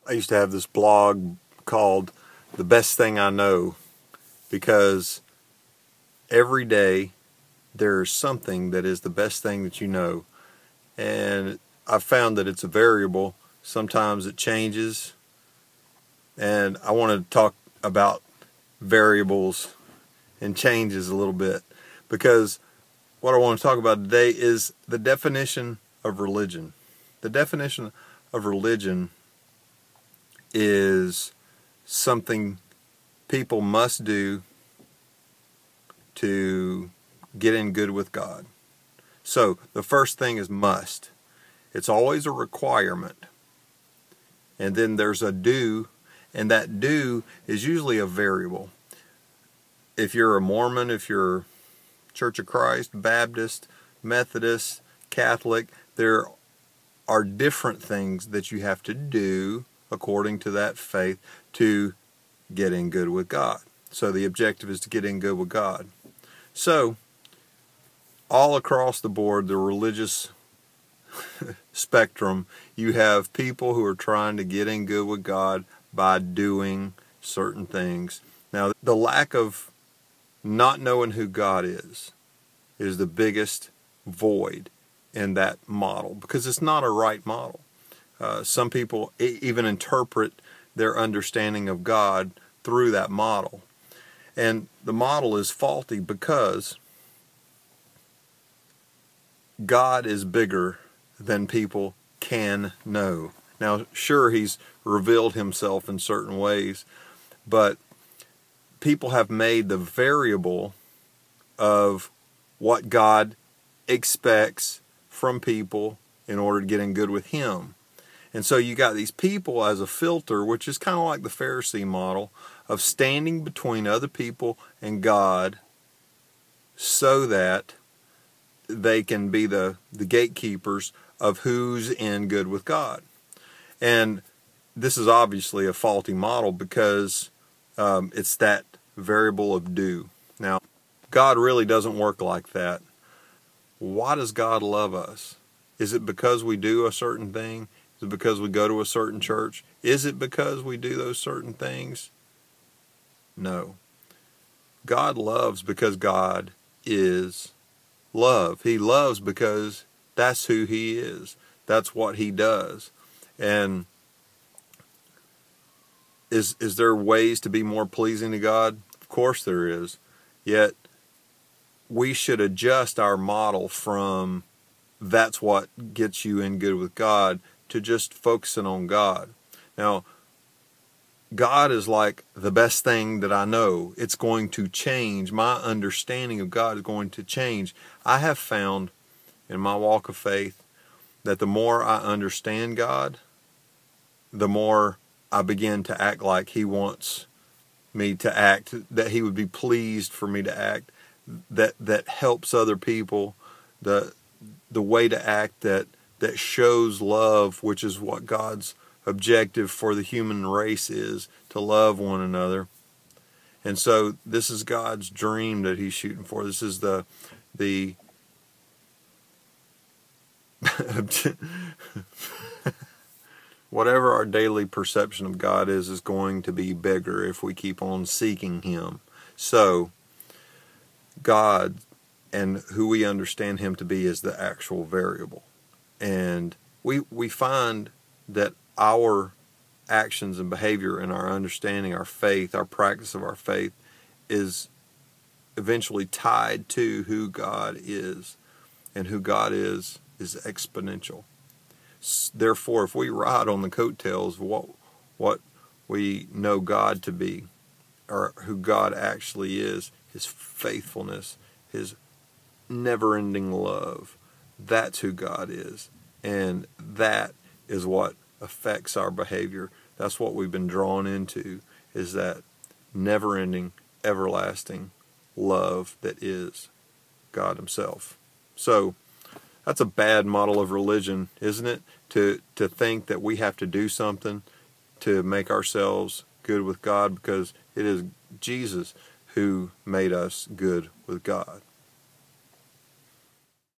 I used to have this blog called The Best Thing I Know, because every day there's something that is the best thing that you know. And I've found that it's a variable. Sometimes it changes. And I want to talk about variables and changes a little bit, because what I want to talk about today is the definition of religion. The definition of religion is something people must do to get in good with God. So the first thing is must. It's always a requirement. And then there's a do, and that do is usually a variable. If you're a Mormon, if you're Church of Christ, Baptist, Methodist, Catholic, there are different things that you have to do according to that faith to get in good with God. So the objective is to get in good with God. So all across the board, the religious spectrum, you have people who are trying to get in good with God by doing certain things. Now, the lack of not knowing who God is the biggest void in that model, because it's not a right model. Some people even interpret their understanding of God through that model. And the model is faulty because God is bigger than people can know. Now, sure, He's revealed Himself in certain ways, but people have made the variable of what God expects from people in order to get in good with Him. And so you got these people as a filter, which is kind of like the Pharisee model of standing between other people and God so that they can be the gatekeepers of who's in good with God. And this is obviously a faulty model, because it's that variable of do. Now, God really doesn't work like that. Why does God love us? Is it because we do a certain thing? Is it because we go to a certain church? Is it because we do those certain things? No. God loves because God is love. He loves because that's who He is. That's what He does. And is there ways to be more pleasing to God? Of course there is. Yet we should adjust our model from that's what gets you in good with God to just focusing on God. Now, God is like the best thing that I know. It's going to change. My understanding of God is going to change. I have found in my walk of faith that the more I understand God, the more I begin to act like He wants me to act, that He would be pleased for me to act, that helps other people, the way to act that shows love, which is what God's objective for the human race is, to love one another. And so this is God's dream that He's shooting for. This is the whatever our daily perception of God is going to be bigger if we keep on seeking Him. So God and who we understand Him to be is the actual variable. And we find that our actions and behavior and our understanding, our faith, our practice of our faith is eventually tied to who God is. And who God is exponential. Therefore, if we ride on the coattails of what we know God to be, or who God actually is, His faithfulness, His never-ending love, that's who God is. And that is what affects our behavior. That's what we've been drawn into, is that never-ending, everlasting love that is God Himself. So that's a bad model of religion, isn't it? To think that we have to do something to make ourselves good with God, because it is Jesus who made us good with God.